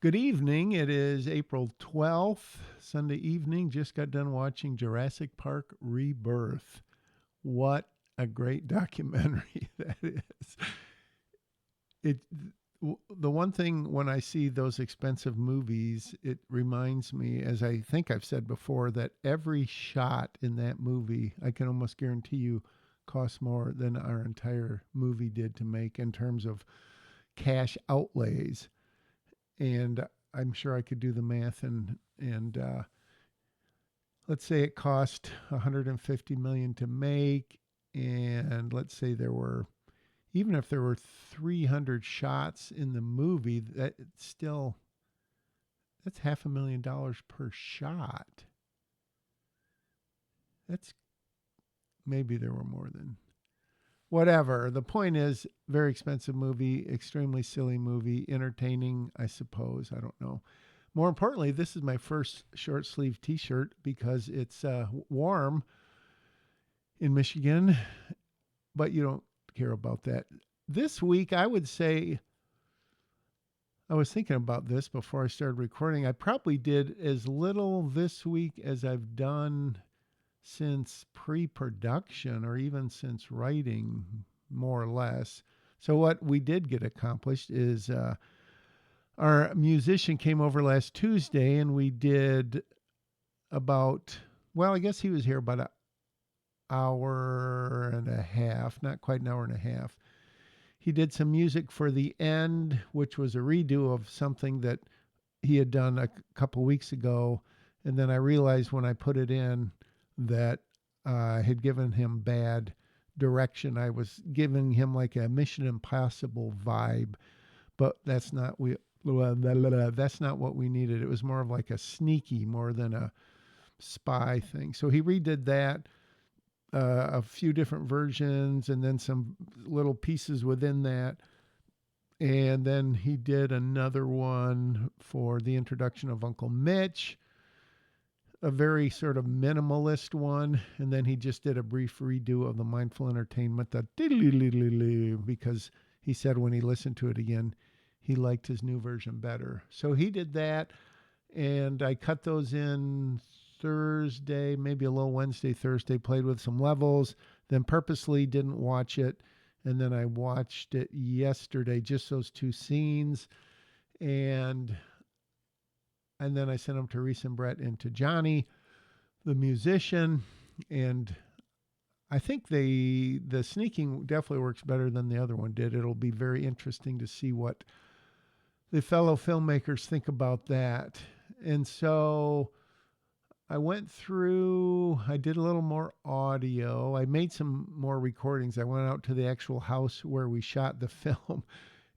Good evening. It is April 12th, Sunday evening. Just got done watching Jurassic Park Rebirth. What a great documentary that is. It the one thing when I see those expensive movies, it reminds me, as I think I've said before, that every shot in that movie, I can almost guarantee you, costs more than our entire movie did to make in terms of cash outlays. And I'm sure I could do the math and let's say it cost 150 million to make, and let's say there were, even if there were 300 shots in the movie, that still, that's $500,000 per shot. That's, maybe there were more than, whatever. The point is, very expensive movie, extremely silly movie, entertaining, I suppose. I don't know. More importantly, this is my first short sleeve t shirt because it's warm in Michigan, but you don't care about that. This week, I would say, I was thinking about this before I started recording. I probably did as little this week as I've done since pre production or even since writing, more or less. So, what we did get accomplished is our musician came over last Tuesday and we did about, well, I guess he was here about an hour and a half, not quite an hour and a half. He did some music for the end, which was a redo of something that he had done a couple weeks ago. And then I realized when I put it in that I had given him bad direction. I was giving him like a Mission Impossible vibe, but that's not what we needed. It was more of like a sneaky more than a spy thing. So he redid that, a few different versions, and then some little pieces within that. And then he did another one for the introduction of Uncle Mitch, a very sort of minimalist one. And then he just did a brief redo of the Mindful Entertainment, because he said when he listened to it again, he liked his new version better. So he did that, and I cut those in Thursday, maybe a little Wednesday, Thursday, played with some levels, then purposely didn't watch it. And then I watched it yesterday, just those two scenes. And then I sent them to Reese and Brett and to Johnny, the musician. And I think the sneaking definitely works better than the other one did. It'll be very interesting to see what the fellow filmmakers think about that. And so I went through, I did a little more audio. I made some more recordings. I went out to the actual house where we shot the film,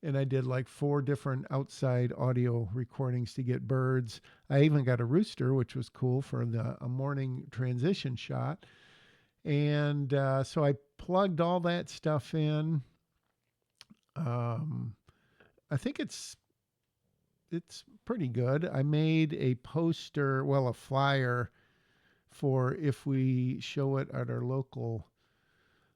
and I did like 4 different outside audio recordings to get birds. I even got a rooster, which was cool for a morning transition shot. And so I plugged all that stuff in. I think it's pretty good. I made a poster, well, a flyer for if we show it at our local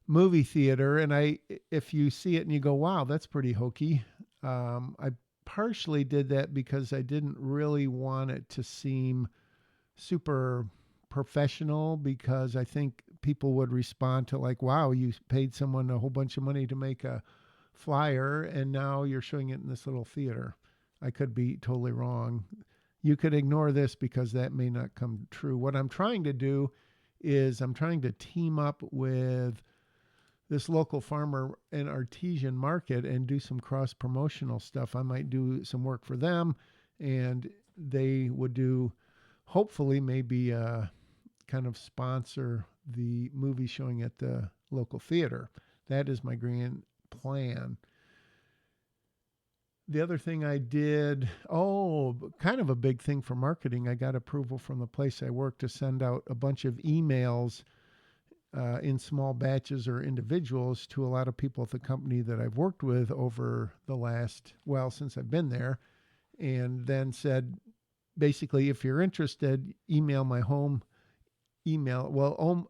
movie theater. And if you see it and you go, wow, that's pretty hokey. I partially did that because I didn't really want it to seem super professional, because I think people would respond to like, wow, you paid someone a whole bunch of money to make a flyer and now you're showing it in this little theater. I could be totally wrong. You could ignore this because that may not come true. What I'm trying to do is I'm trying to team up with this local farmer and artisan market and do some cross promotional stuff. I might do some work for them and they would do, hopefully, maybe kind of sponsor the movie showing at the local theater. That is my grand plan. The other thing I did, kind of a big thing for marketing, I got approval from the place I work to send out a bunch of emails in small batches or individuals to a lot of people at the company that I've worked with over the last, well, since I've been there, and then said, basically, if you're interested, email my home email,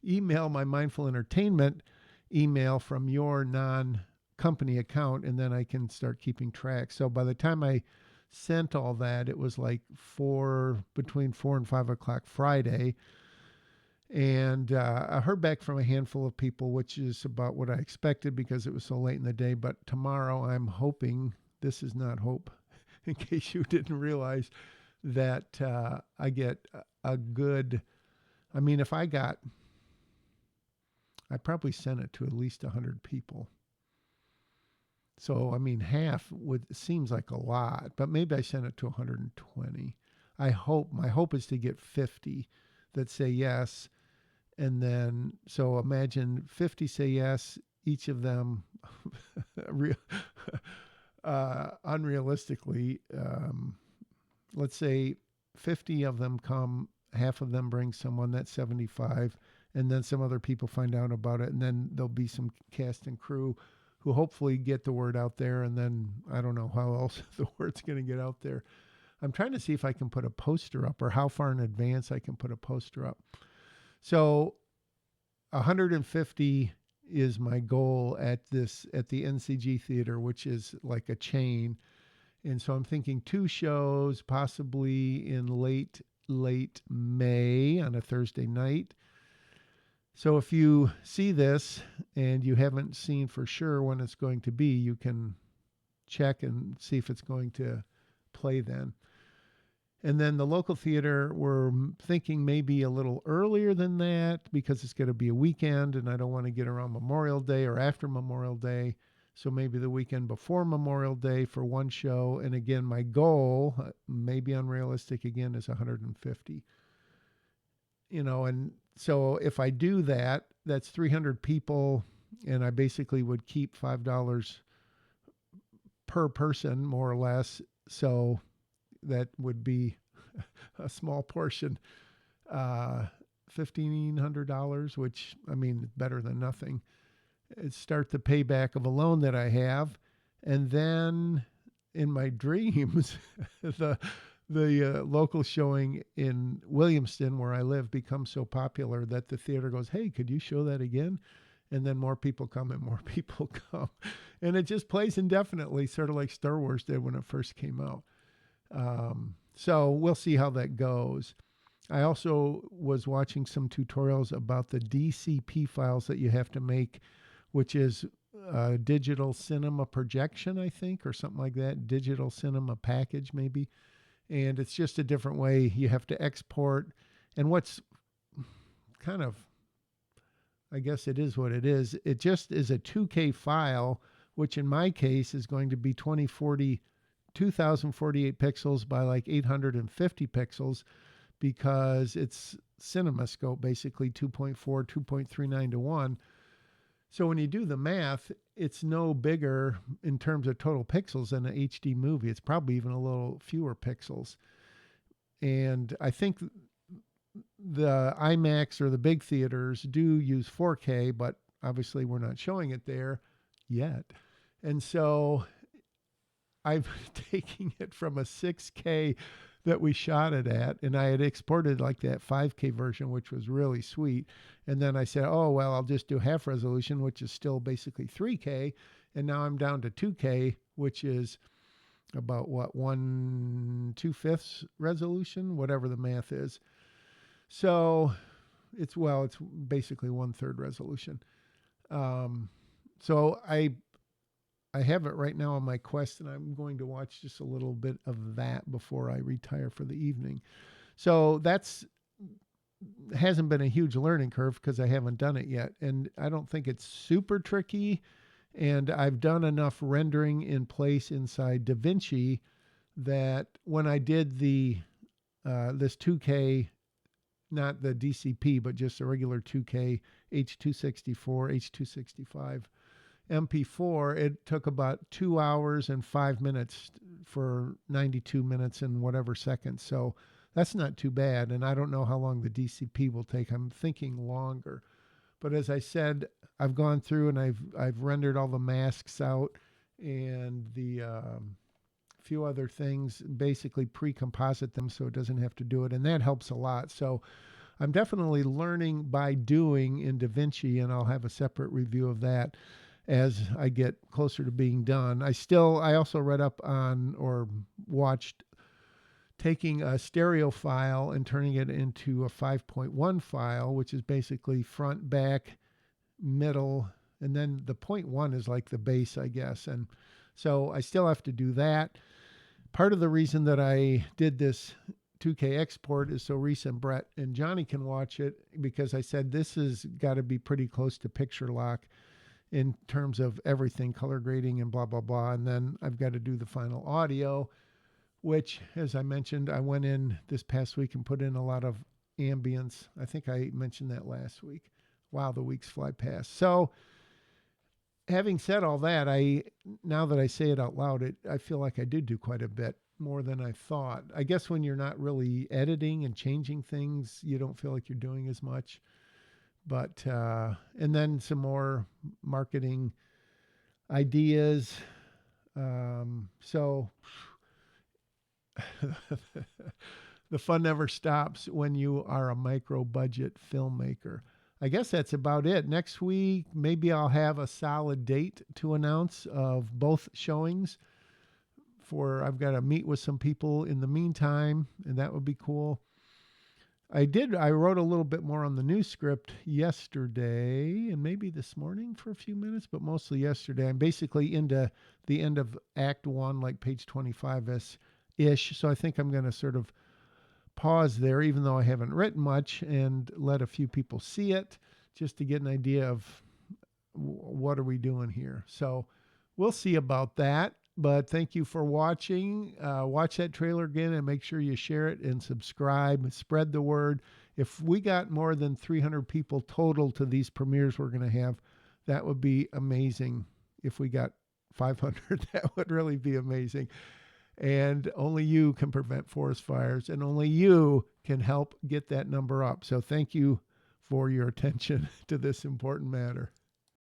email my Mindful Entertainment email from your non company account, and then I can start keeping track. So by the time I sent all that, it was like between 4 and 5 o'clock Friday. And I heard back from a handful of people, which is about what I expected because it was so late in the day. But tomorrow, I'm hoping, this is not hope, in case you didn't realize, that I get a good, I mean, if I probably sent it to at least 100 people. So, I mean, half seems like a lot, but maybe I sent it to 120. My hope is to get 50 that say yes. And then, so imagine 50 say yes, each of them, unrealistically, let's say 50 of them come, half of them bring someone, that's 75. And then some other people find out about it. And then there'll be some cast and crew who hopefully get the word out there. And then I don't know how else the word's going to get out there. I'm trying to see if I can put a poster up or how far in advance I can put a poster up. So 150 is my goal at the NCG Theater, which is like a chain. And so I'm thinking 2 shows, possibly in late May on a Thursday night. So if you see this and you haven't seen for sure when it's going to be, you can check and see if it's going to play then. And then the local theater, we're thinking maybe a little earlier than that because it's going to be a weekend and I don't want to get around Memorial Day or after Memorial Day. So maybe the weekend before Memorial Day for one show. And again, my goal, maybe unrealistic again, is 150. And so if I do that, that's 300 people, and I basically would keep $5 per person, more or less. So that would be a small portion, $1,500, which, I mean, better than nothing. It's start the payback of a loan that I have. And then in my dreams, the local showing in Williamston, where I live, becomes so popular that the theater goes, hey, could you show that again? And then more people come and more people come. And it just plays indefinitely, sort of like Star Wars did when it first came out. So we'll see how that goes. I also was watching some tutorials about the DCP files that you have to make, which is digital cinema projection, I think, or something like that. Digital cinema package, maybe. And it's just a different way you have to export. And what's kind of, I guess it is what it is. It just is a 2K file, which in my case is going to be 2048 pixels by like 850 pixels because it's CinemaScope, basically 2.4, 2.39 to 1. So when you do the math, it's no bigger in terms of total pixels than an HD movie. It's probably even a little fewer pixels. And I think the IMAX or the big theaters do use 4K, but obviously we're not showing it there yet. And so I'm taking it from a 6K that we shot it at, and I had exported like that 5K version, which was really sweet. And then I said, oh, well, I'll just do half resolution, which is still basically 3K. And now I'm down to 2K, which is about what, 1/2 resolution, whatever the math is. So it's basically 1/3 resolution. So I have it right now on my Quest, and I'm going to watch just a little bit of that before I retire for the evening. So hasn't been a huge learning curve because I haven't done it yet. And I don't think it's super tricky. And I've done enough rendering in place inside DaVinci that when I did this 2K, not the DCP, but just a regular 2K H264, H265 MP4, it took about 2 hours and 5 minutes for 92 minutes and whatever seconds. So that's not too bad. And I don't know how long the DCP will take. I'm thinking longer. But as I said, I've gone through and I've rendered all the masks out and the few other things, basically pre-composite them so it doesn't have to do it. And that helps a lot. So I'm definitely learning by doing in DaVinci, and I'll have a separate review of that. as I get closer to being done. I also read up on or watched taking a stereo file and turning it into a 5.1 file, which is basically front, back, middle, and then the point one is like the bass, I guess. And so I still have to do that. Part of the reason that I did this 2K export is so Reese and Brett and Johnny can watch it, because I said this has got to be pretty close to picture lock in terms of everything, color grading and blah, blah, blah. And then I've got to do the final audio, which, as I mentioned, I went in this past week and put in a lot of ambience. I think I mentioned that last week. Wow, the weeks fly past. So having said all that, now that I say it out loud, I feel like I did do quite a bit more than I thought. I guess when you're not really editing and changing things, you don't feel like you're doing as much. But and then some more marketing ideas. So the fun never stops when you are a micro budget filmmaker. I guess that's about it. Next week, maybe I'll have a solid date to announce of both showings. I've got to meet with some people in the meantime, and that would be cool. I wrote a little bit more on the new script yesterday and maybe this morning for a few minutes, but mostly yesterday. I'm basically into the end of Act 1, like page 25-ish. So I think I'm going to sort of pause there, even though I haven't written much, and let a few people see it just to get an idea of what are we doing here. So we'll see about that. But thank you for watching. Watch that trailer again and make sure you share it and subscribe. Spread the word. If we got more than 300 people total to these premieres we're going to have, that would be amazing. If we got 500, that would really be amazing. And only you can prevent forest fires, and only you can help get that number up. So thank you for your attention to this important matter.